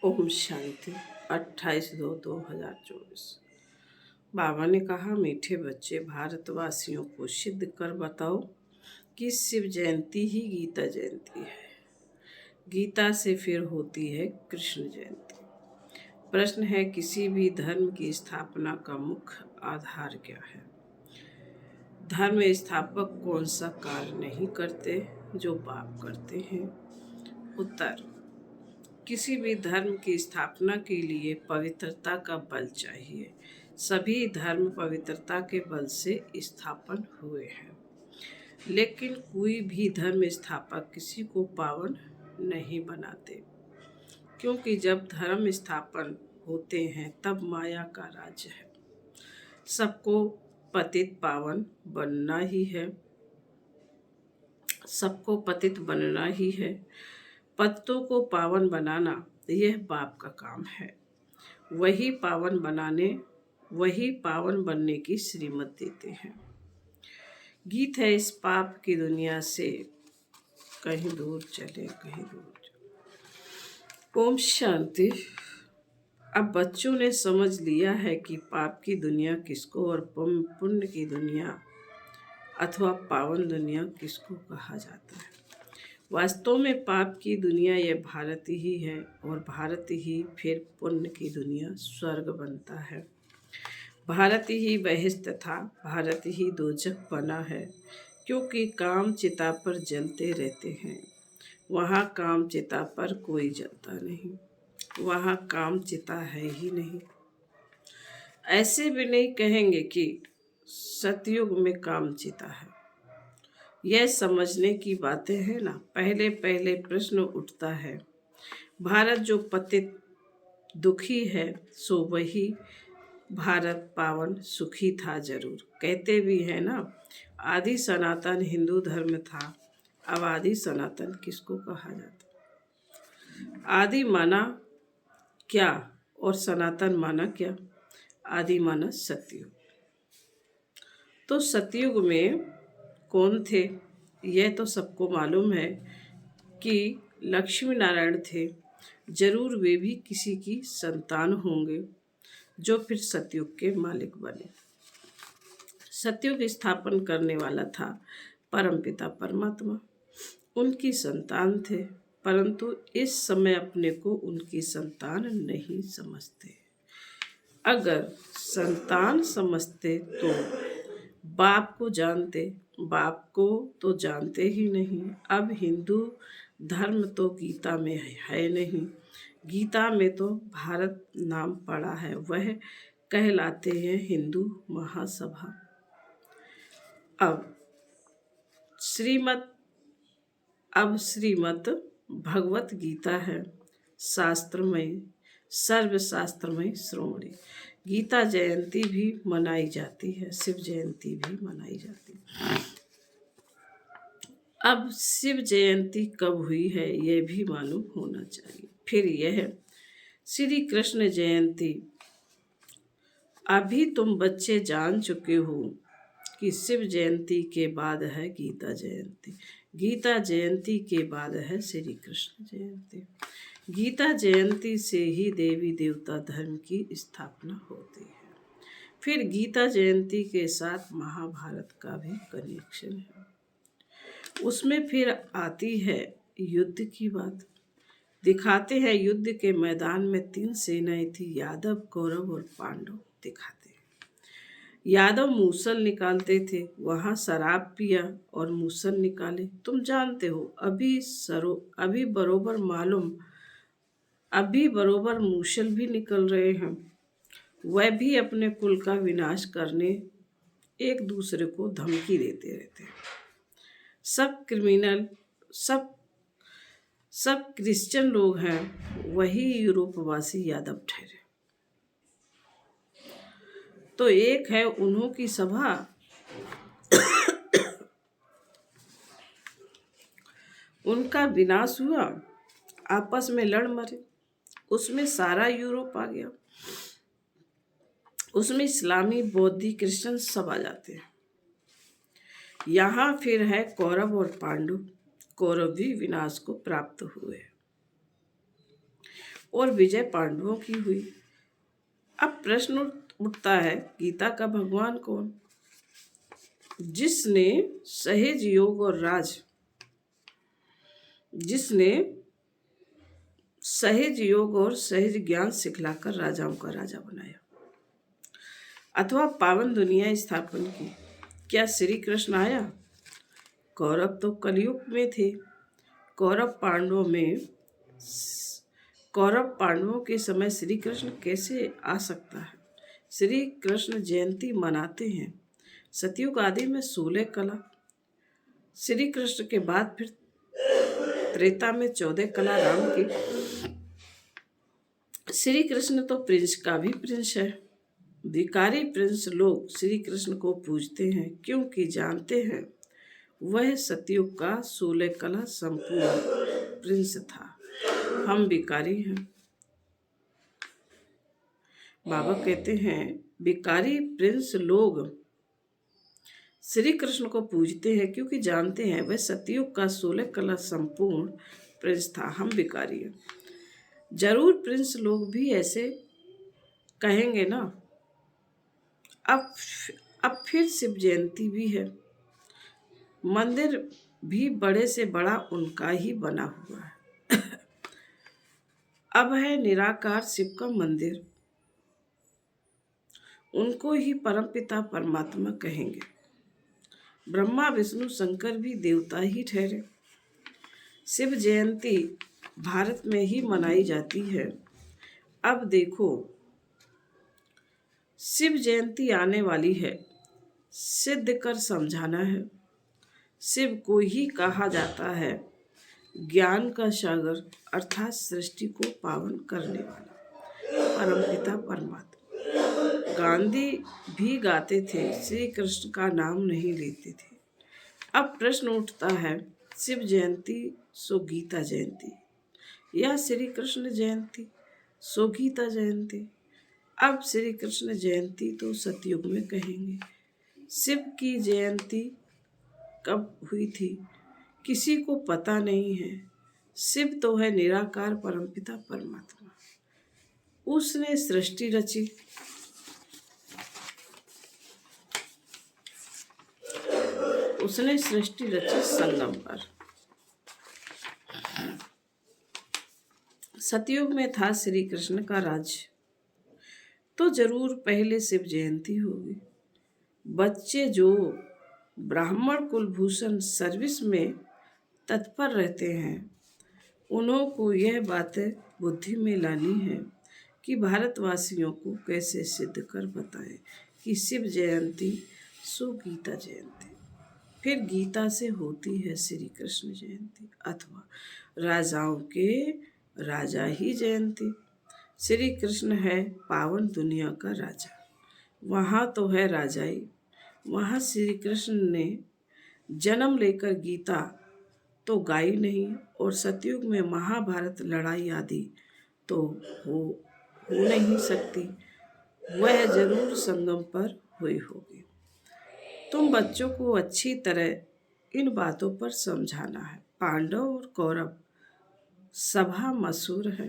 ओम शांति। 28/2/2024। बाबा ने कहा, मीठे बच्चे, भारतवासियों को सिद्ध कर बताओ कि शिव जयंती ही गीता जयंती है। गीता से फिर होती है कृष्ण जयंती। प्रश्न है, किसी भी धर्म की स्थापना का मुख्य आधार क्या है? धर्म स्थापक कौन सा कार्य नहीं करते जो पाप करते हैं? उत्तर, किसी भी धर्म की स्थापना के लिए पवित्रता का बल चाहिए। सभी धर्म पवित्रता के बल से स्थापन हुए हैं, लेकिन कोई भी धर्म स्थापक किसी को पावन नहीं बनाते, क्योंकि जब धर्म स्थापन होते हैं तब माया का राज्य है। सबको पतित पावन बनना ही है, सबको पतित बनना ही है। पतितों को पावन बनाना यह बाप का काम है। वही पावन बनने की श्रीमत देते हैं। गीत है, इस पाप की दुनिया से कहीं दूर चले, कहीं दूर चले। ओम शांति। अब बच्चों ने समझ लिया है कि पाप की दुनिया किसको और पुण्य की दुनिया अथवा पावन दुनिया किसको कहा जाता है। वास्तव में पाप की दुनिया यह भारत ही है, और भारत ही फिर पुण्य की दुनिया स्वर्ग बनता है। भारत ही बहिष्ट तथा भारत ही दोजख बना है, क्योंकि काम चिता पर जलते रहते हैं। वहाँ काम चिता पर कोई जलता नहीं, वहाँ काम चिता है ही नहीं। ऐसे भी नहीं कहेंगे कि सतयुग में काम चिता है। यह समझने की बातें हैं ना। पहले पहले प्रश्न उठता है, भारत जो पतित दुखी है, सो वही भारत पावन सुखी था जरूर। कहते भी है ना, आदि सनातन हिंदू धर्म था। अब आदि सनातन किसको कहा जाता? आदि माना क्या और सनातन माना क्या? आदि माना सतयुग। तो सतयुग में कौन थे? यह तो सबको मालूम है कि लक्ष्मी नारायण थे। जरूर वे भी किसी की संतान होंगे, जो फिर सतयुग के मालिक बने। सतयुग स्थापन करने वाला था परमपिता परमात्मा। उनकी संतान थे, परंतु इस समय अपने को उनकी संतान नहीं समझते। अगर संतान समझते तो बाप को जानते, बाप को तो जानते ही नहीं। अब हिंदू धर्म तो गीता में है नहीं। गीता में तो भारत नाम पड़ा है, वह कहलाते हैं हिंदू महासभा। अब श्रीमत भगवत गीता है, शास्त्रमय, सर्वशास्त्रमय श्रोमणी। गीता जयंती भी मनाई जाती है, शिव जयंती भी मनाई जाती है। अब शिव जयंती कब हुई है यह भी मालूम होना चाहिए। फिर यह श्री कृष्ण जयंती, अभी तुम बच्चे जान चुके हो कि शिव जयंती के बाद है गीता जयंती, गीता जयंती के बाद है श्री कृष्ण जयंती। गीता जयंती से ही देवी देवता धर्म की स्थापना होती है। फिर गीता जयंती के साथ महाभारत का भी कनेक्शन है। उसमें फिर आती है युद्ध की बात। दिखाते हैं युद्ध के मैदान में 3 सेनाएं थी, यादव, कौरव और पांडव दिखाते हैं। यादव मूसल निकालते थे, वहां शराब पिया और मूसल निकाले। तुम जानते हो, अभी बरोबर मूसल भी निकल रहे हैं। वह भी अपने कुल का विनाश करने एक दूसरे को धमकी देते रहते हैं। सब क्रिमिनल, सब क्रिश्चियन लोग हैं, वही यूरोपवासी यादव ठहरे। तो एक है उन्हों की सभा, उनका विनाश हुआ, आपस में लड़ मरे। उसमें सारा यूरोप आ गया। उसमें इस्लामी, बौद्धी, क्रिश्चियन सब आ जाते हैं। यहाँ फिर है कौरव और पांडु। कौरव भी विनाश को प्राप्त हुए। और विजय पांडवों की हुई। अब प्रश्न उठता है, गीता का भगवान कौन? जिसने सहज योग और जिसने सहज योग और सहज ज्ञान सिखलाकर राजाओं का राजा बनाया अथवा पावन दुनिया स्थापन की। क्या श्री कृष्ण आया? कौरव तो कलयुग में थे। कौरव पांडवों के समय श्री कृष्ण कैसे आ सकता है? श्री कृष्ण जयंती मनाते हैं। सतयुग आदि में 16 कला, श्री कृष्ण के बाद फिर त्रेता में 14 कला राम की। श्री कृष्ण तो प्रिंस का भी प्रिंस है। भिखारी प्रिंस लोग श्री कृष्ण को पूजते हैं क्योंकि जानते हैं वह सतयुग का 16 कला संपूर्ण प्रिंस था। हम भिखारी हैं। बाबा कहते हैं भिखारी प्रिंस लोग श्री कृष्ण को पूजते हैं क्योंकि जानते हैं वह सतयुग का 16 कला संपूर्ण प्रिंस था। हम भिखारी हैं। जरूर प्रिंस लोग भी ऐसे कहेंगे ना। अब फिर शिव जयंती भी है। मंदिर भी बड़े से बड़ा उनका ही बना हुआ है। अब है निराकार शिव का मंदिर। उनको ही परमपिता परमात्मा कहेंगे। ब्रह्मा विष्णु शंकर भी देवता ही ठहरे। शिव जयंती भारत में ही मनाई जाती है। अब देखो, शिव जयंती आने वाली है। सिद्ध कर समझाना है। शिव को ही कहा जाता है ज्ञान का सागर, अर्थात सृष्टि को पावन करने वाला परमपिता परमात्मा। गांधी भी गाते थे, श्री कृष्ण का नाम नहीं लेते थे। अब प्रश्न उठता है, शिव जयंती सो गीता जयंती या श्री कृष्ण जयंती सो गीता जयंती? अब श्री कृष्ण जयंती तो सतयुग में कहेंगे। शिव की जयंती कब हुई थी किसी को पता नहीं है। शिव तो है निराकार परमपिता परमात्मा। उसने सृष्टि रची। संगम पर। सतयुग में था श्री कृष्ण का राज्य, तो जरूर पहले शिव जयंती होगी। बच्चे जो ब्राह्मण कुलभूषण सर्विस में तत्पर रहते हैं, उन्हों को यह बातें बुद्धि में लानी है कि भारतवासियों को कैसे सिद्ध कर बताएं कि शिव जयंती सो गीता जयंती। फिर गीता से होती है श्री कृष्ण जयंती अथवा राजाओं के राजा ही जयंती। श्री कृष्ण है पावन दुनिया का राजा। वहाँ तो है राजाई। वहाँ श्री कृष्ण ने जन्म लेकर गीता तो गाई नहीं, और सतयुग में महाभारत लड़ाई आदि तो हो नहीं सकती। वह जरूर संगम पर हुई होगी। तुम बच्चों को अच्छी तरह इन बातों पर समझाना है। पांडव और कौरव सभा मशहूर है।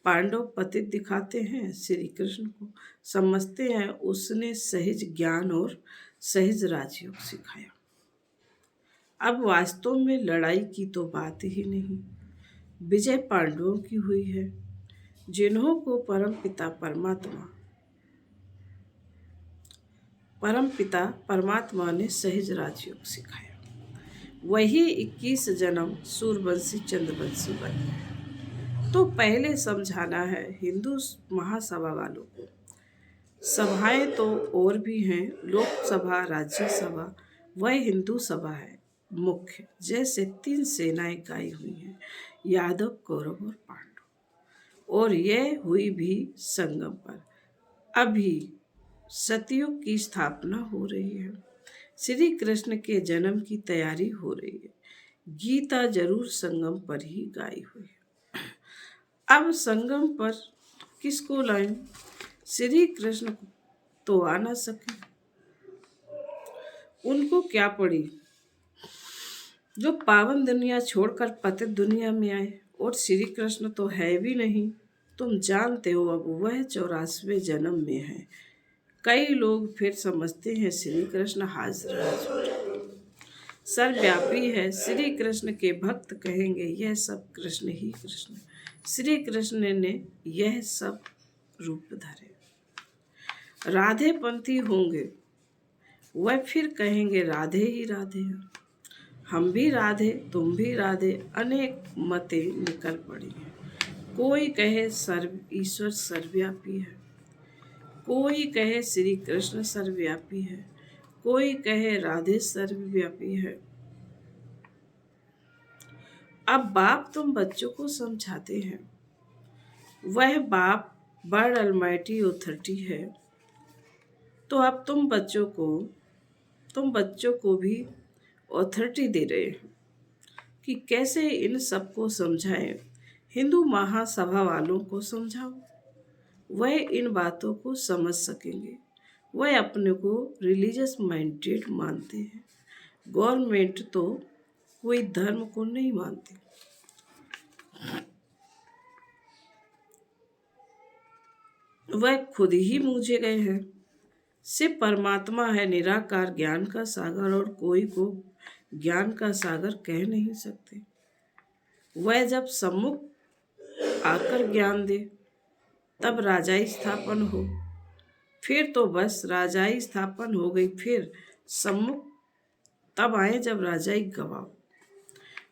पांडव पतित दिखाते हैं श्री कृष्ण को, समझते हैं उसने सहज ज्ञान और सहज राजयोग सिखाया। अब वास्तव में लड़ाई की तो बात ही नहीं, विजय पांडवों की हुई है, जिन्हों को परमपिता परमात्मा ने सहज राजयोग सिखाया। वही 21 जन्म सूर्यवंशी चंद्रवंशी बने। तो पहले समझाना है हिंदू महासभा वालों को। सभाएं तो और भी हैं, लोकसभा, राज्यसभा, वह हिंदू सभा है मुख्य। जैसे 3 सेनाएं गाई हुई हैं, यादव, कौरव और पांडव, और यह हुई भी संगम पर। अभी सतयुग की स्थापना हो रही है। श्री कृष्ण के जन्म की तैयारी हो रही है। गीता जरूर संगम पर ही गाई हुई है। अब संगम पर किसको लाएं? श्री कृष्ण तो आ ना सके। उनको क्या पड़ी जो पावन दुनिया छोड़कर पतित दुनिया में आए? और श्री कृष्ण तो है भी नहीं। तुम जानते हो अब वह 84वें जन्म में है। कई लोग फिर समझते हैं श्री कृष्ण हाजिर सर्वव्यापी है। श्री कृष्ण के भक्त कहेंगे यह सब कृष्ण ही कृष्ण। श्री कृष्ण ने यह सब रूप धरे। राधे पंथी होंगे वह फिर कहेंगे राधे ही राधे हैं। हम भी राधे तुम भी राधे, अनेक मतें निकल पड़ी हैं। कोई कहे ईश्वर सर्वव्यापी है, कोई कहे श्री कृष्ण सर्वव्यापी है, कोई कहे राधे सर्वव्यापी है। अब बाप तुम बच्चों को समझाते हैं। वह बाप वर्ल्ड अलमाइटी ऑथोरिटी है। तो अब तुम बच्चों को भी ऑथोरिटी दे रहे हैं कि कैसे इन सबको समझाएं। हिंदू महासभा वालों को समझाओ, वह इन बातों को समझ सकेंगे। वह अपने को रिलीजियस माइंडेड मानते हैं। गवर्नमेंट तो कोई धर्म को नहीं मानती। वह खुद ही मूझे गए हैं। शिव परमात्मा है निराकार ज्ञान का सागर, और कोई को ज्ञान का सागर कह नहीं सकते। वह जब सम्मुख आकर ज्ञान दे तब राजाई स्थापन हो, फिर तो बस राजाई स्थापन हो गई। फिर सम्मुख तब आए जब राजाई गवाओ।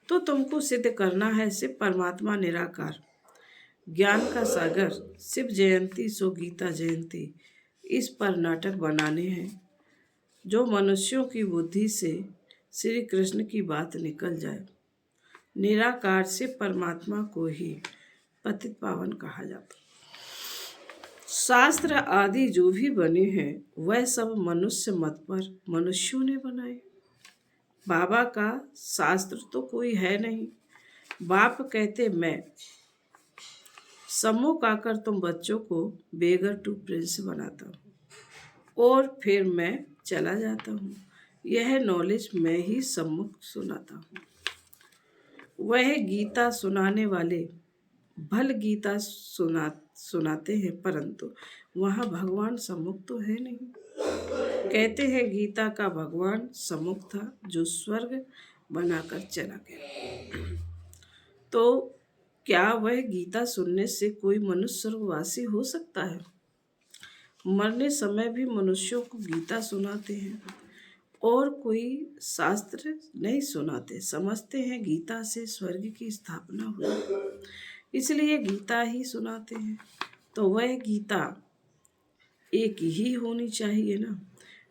तो तुमको सिद्ध करना है शिव परमात्मा निराकार ज्ञान का सागर। शिव जयंती सो गीता जयंती, इस पर नाटक बनाने हैं जो मनुष्यों की बुद्धि से श्री कृष्ण की बात निकल जाए। निराकार शिव परमात्मा को ही पतित पावन कहा जाता। शास्त्र आदि जो भी बने हैं वह सब मनुष्य मत पर मनुष्यों ने बनाए। बाबा का शास्त्र तो कोई है नहीं। बाप कहते मैं सम्मुख आकर तुम बच्चों को बेगर टू प्रिंस बनाता हूँ और फिर मैं चला जाता हूँ। यह नॉलेज मैं ही सम्मुख सुनाता हूँ। वह गीता सुनाने वाले भल गीता सुनाते हैं, परंतु वहाँ भगवान सम्मुख तो है नहीं। कहते हैं गीता का भगवान सम्मुख था जो स्वर्ग बनाकर चला गया। तो क्या वह गीता सुनने से कोई मनुष्य स्वर्गवासी हो सकता है? मरने समय भी मनुष्यों को गीता सुनाते हैं और कोई शास्त्र नहीं सुनाते। समझते हैं गीता से स्वर्ग की स्थापना हुई, इसलिए गीता ही सुनाते हैं। तो वह गीता एक ही होनी चाहिए ना।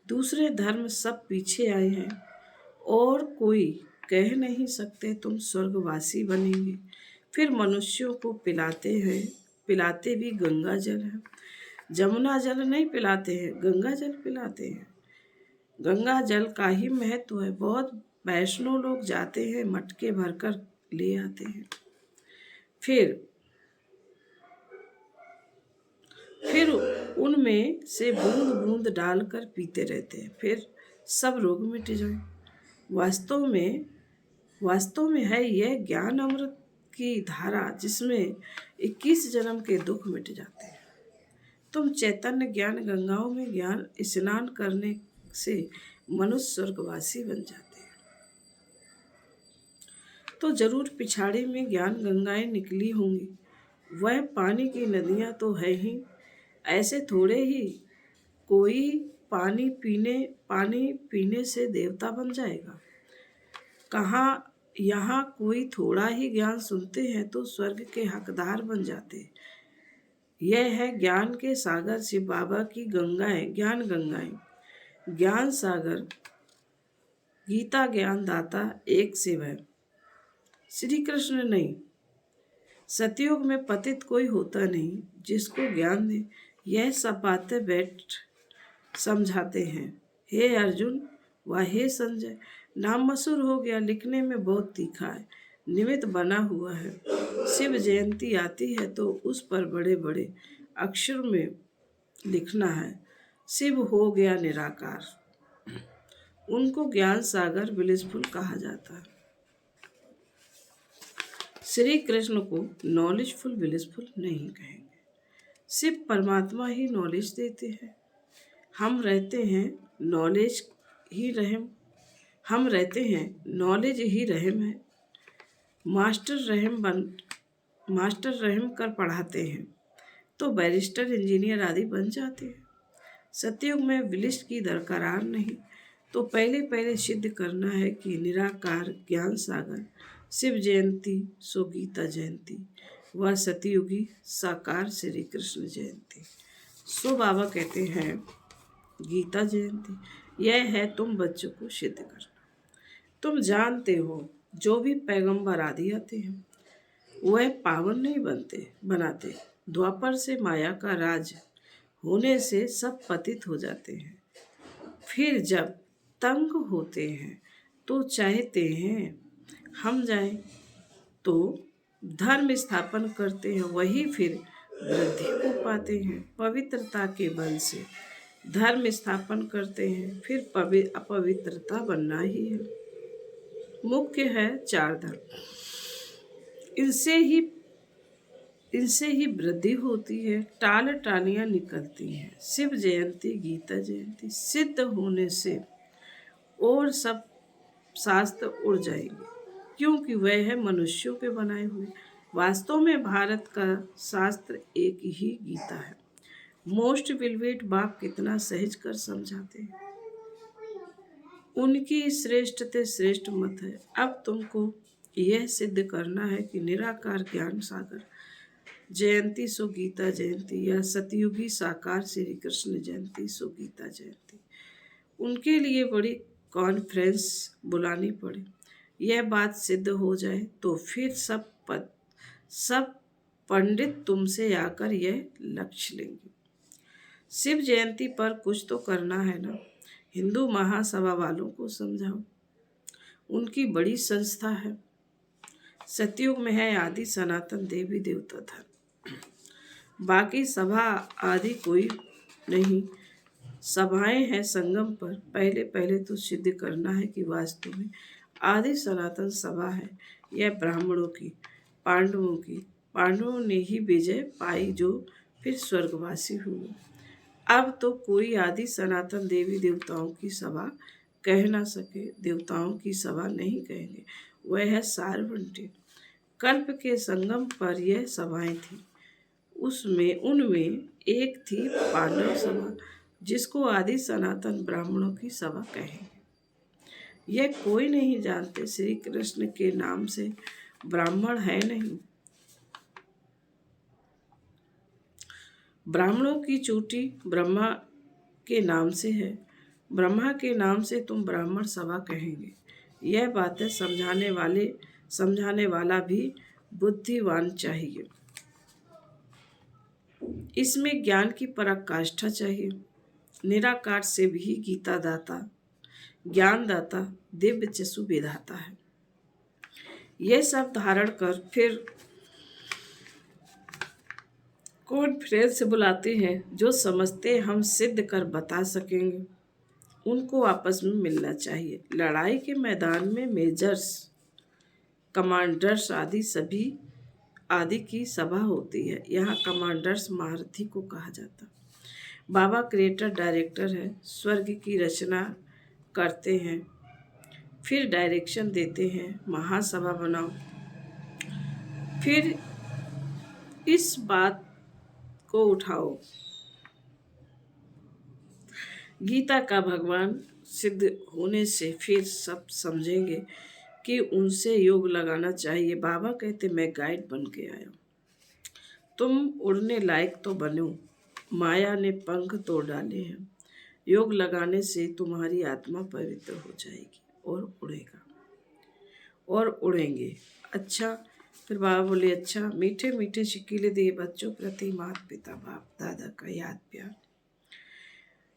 दूसरे धर्म सब पीछे आए हैं और कोई कह नहीं सकते तुम स्वर्गवासी बनेंगे। फिर मनुष्यों को पिलाते हैं, पिलाते भी गंगा जल है। जमुना जल नहीं पिलाते हैं, गंगा जल पिलाते हैं। गंगा जल का ही महत्व है। बहुत वैष्णव लोग जाते हैं, मटके भरकर ले आते हैं। फिर उनमें से बूंद बूंद डालकर पीते रहते हैं, फिर सब रोग मिट जाए। वास्तव में है यह ज्ञान अमृत की धारा जिसमें 21 जन्म के दुख मिट जाते हैं। तुम चैतन्य ज्ञान गंगाओं में ज्ञान स्नान करने से मनुष्य स्वर्गवासी बन जाते हैं। तो जरूर पिछाड़ी में ज्ञान गंगाएं निकली होंगी। वह पानी की नदियां तो है ही, ऐसे थोड़े ही कोई पानी पीने से देवता बन जाएगा। कहाँ यहाँ कोई थोड़ा ही ज्ञान सुनते हैं तो स्वर्ग के हकदार बन जाते। यह है ज्ञान के सागर शिव बाबा की गंगाएं, ज्ञान गंगाएं। ज्ञान सागर गीता ज्ञान दाता एक शिव है, श्री कृष्ण नहीं। सतयुग में पतित कोई होता नहीं जिसको ज्ञान दे। यह सब बातें बैठ समझाते हैं। हे अर्जुन व हे संजय, नाम मशहूर हो गया, लिखने में बहुत तीखा है, निमित्त बना हुआ है। शिव जयंती आती है तो उस पर बड़े बड़े अक्षर में लिखना है, शिव हो गया निराकार। उनको ज्ञान सागर ब्लिसफुल कहा जाता है। श्री कृष्ण को नॉलेजफुल ब्लिसफुल नहीं कहेंगे। सिर्फ परमात्मा ही नॉलेज देते हैं। हम रहते हैं नॉलेज ही रहम हम रहते हैं नॉलेज ही रहम है। मास्टर रहम कर पढ़ाते हैं तो बैरिस्टर इंजीनियर आदि बन जाते हैं। सतयुग में विलिष्ट की दरकार नहीं, तो पहले पहले सिद्ध करना है कि निराकार ज्ञान सागर शिव जयंती सो गीता जयंती व सतयुगी साकार श्री कृष्ण जयंती। सो बाबा कहते हैं गीता जयंती यह है तुम बच्चों को सिद्ध करना। तुम जानते हो जो भी पैगंबर आदि आते हैं वह पावन नहीं बनाते। द्वापर से माया का राज होने से सब पतित हो जाते हैं। फिर जब तंग होते हैं तो चाहते हैं हम जाएं, तो धर्म स्थापन करते हैं, वही फिर वृद्धि को पाते हैं। पवित्रता के बल से धर्म स्थापन करते हैं, फिर अपवित्रता बनना ही है। मुख्य है चार धर्म, इनसे ही वृद्धि होती है, टाल टालियां निकलती हैं। शिव जयंती गीता जयंती सिद्ध होने से और सब शास्त्र उड़ जाएंगे, क्योंकि वह है मनुष्यों के बनाए हुए। वास्तव में भारत का शास्त्र एक ही गीता है। मोस्ट विलवेट बाप कितना सहज कर समझाते हैं। उनकी श्रेष्ठते श्रेष्ठ मत है। अब तुमको यह सिद्ध करना है कि निराकार ज्ञान सागर जयंती सो गीता जयंती या सतयुगी साकार श्री कृष्ण जयंती सो गीता जयंती। उनके लिए बड़ी कॉन्फ्रेंस बुलानी पड़ी। यह बात सिद्ध हो जाए तो फिर सब पंडित तुमसे आकर यह लक्ष्य लेंगे। शिव जयंती पर कुछ तो करना है ना। हिंदू महासभा वालों को समझाओ, उनकी बड़ी संस्था है। सतयुग में है आदि सनातन देवी देवता धर्म, बाकी सभा आदि कोई नहीं। सभाएं हैं संगम पर। पहले पहले तो सिद्ध करना है कि वास्तव में आदि सनातन सभा है। यह ब्राह्मणों की, पांडवों ने ही विजय पाई जो फिर स्वर्गवासी हुए। अब तो कोई आदि सनातन देवी देवताओं की सभा कह ना सके। देवताओं की सभा नहीं कहेंगे, वह है सार्वभौमिक। कल्प के संगम पर यह सभाएं थी। उनमें एक थी पांडव सभा, जिसको आदि सनातन ब्राह्मणों की सभा कहेंगे। यह कोई नहीं जानते श्री कृष्ण के नाम से ब्राह्मण है नहीं। ब्राह्मणों की चोटी ब्रह्मा के नाम से है। ब्रह्मा के नाम से तुम ब्राह्मण सभा कहेंगे। यह बातें समझाने वाला भी बुद्धिवान चाहिए। इसमें ज्ञान की पराकाष्ठा चाहिए। निराकार से भी गीता दाता, ज्ञान दाता, दिव्य चक्षु विधाता है। यह सब धारण कर फिर कॉन्फ्रेंस बुलाते हैं। जो समझते हम सिद्ध कर बता सकेंगे उनको आपस में मिलना चाहिए। लड़ाई के मैदान में मेजर्स, कमांडर्स आदि की सभा होती है। यहाँ कमांडर्स महारथी को कहा जाता। बाबा क्रिएटर डायरेक्टर है। स्वर्ग की रचना करते हैं, फिर डायरेक्शन देते हैं, महासभा बनाओ। फिर इस बात को उठाओ, गीता का भगवान सिद्ध होने से फिर सब समझेंगे कि उनसे योग लगाना चाहिए। बाबा कहते मैं गाइड बन के आया, तुम उड़ने लायक तो बनो। माया ने पंख तोड़ डाले हैं। योग लगाने से तुम्हारी आत्मा पवित्र हो जाएगी और उड़ेंगे। अच्छा, फिर बाबा बोले अच्छा, मीठे मीठे शिकीले दिए बच्चों प्रति माता पिता बाप दादा का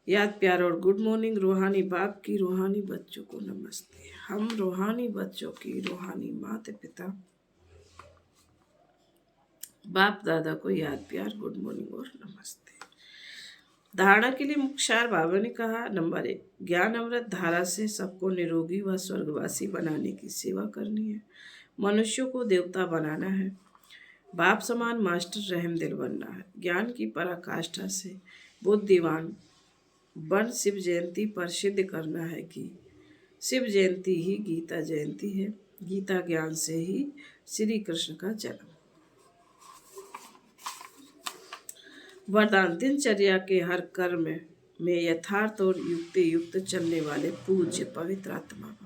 याद प्यार और गुड मॉर्निंग। रूहानी बाप की रूहानी बच्चों को नमस्ते। हम रूहानी बच्चों की रूहानी माता पिता बाप दादा को याद प्यार गुड मॉर्निंग और नमस्ते। धारणा के लिए मुख्य बाबा ने कहा, नंबर 1, ज्ञान अमृत धारा से सबको निरोगी व स्वर्गवासी बनाने की सेवा करनी है। मनुष्यों को देवता बनाना है। बाप समान मास्टर रहमदिल बनना है। ज्ञान की पराकाष्ठा से बुद्धिमान बन शिव जयंती पर सिद्ध करना है कि शिव जयंती ही गीता जयंती है। गीता ज्ञान से ही श्री कृष्ण का जन्म। वरदान दिनचर्या के हर कर्म में यथार्थ और युक्ति युक्त चलने वाले पूज्य पवित्र आत्मा।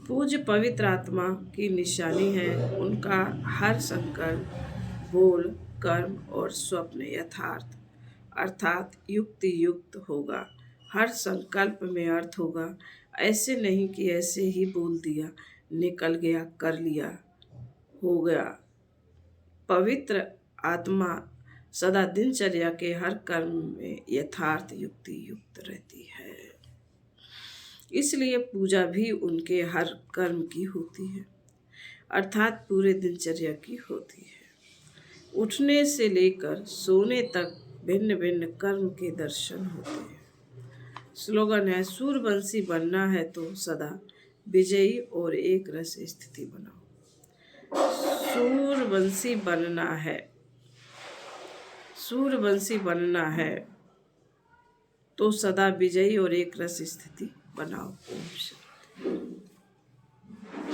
पूज्य पवित्र आत्मा की निशानी है उनका हर संकल्प, बोल, कर्म और स्वप्न यथार्थ अर्थात युक्ति युक्त होगा। हर संकल्प में अर्थ होगा। ऐसे नहीं कि ऐसे ही बोल दिया, निकल गया, कर लिया, हो गया। पवित्र आत्मा सदा दिनचर्या के हर कर्म में यथार्थ युक्ति युक्त रहती है। इसलिए पूजा भी उनके हर कर्म की होती है, अर्थात पूरे दिनचर्या की होती है। उठने से लेकर सोने तक भिन्न भिन्न कर्म के दर्शन होते हैं। स्लोगन है, सूर्यवंशी बनना है तो सदा विजयी और एक रस स्थिति बनाओ। सूर्यवंशी बनना है, सूर्यवंशी बनना है तो सदा विजयी और एक रस स्थिति बनाओ। ओम शांति।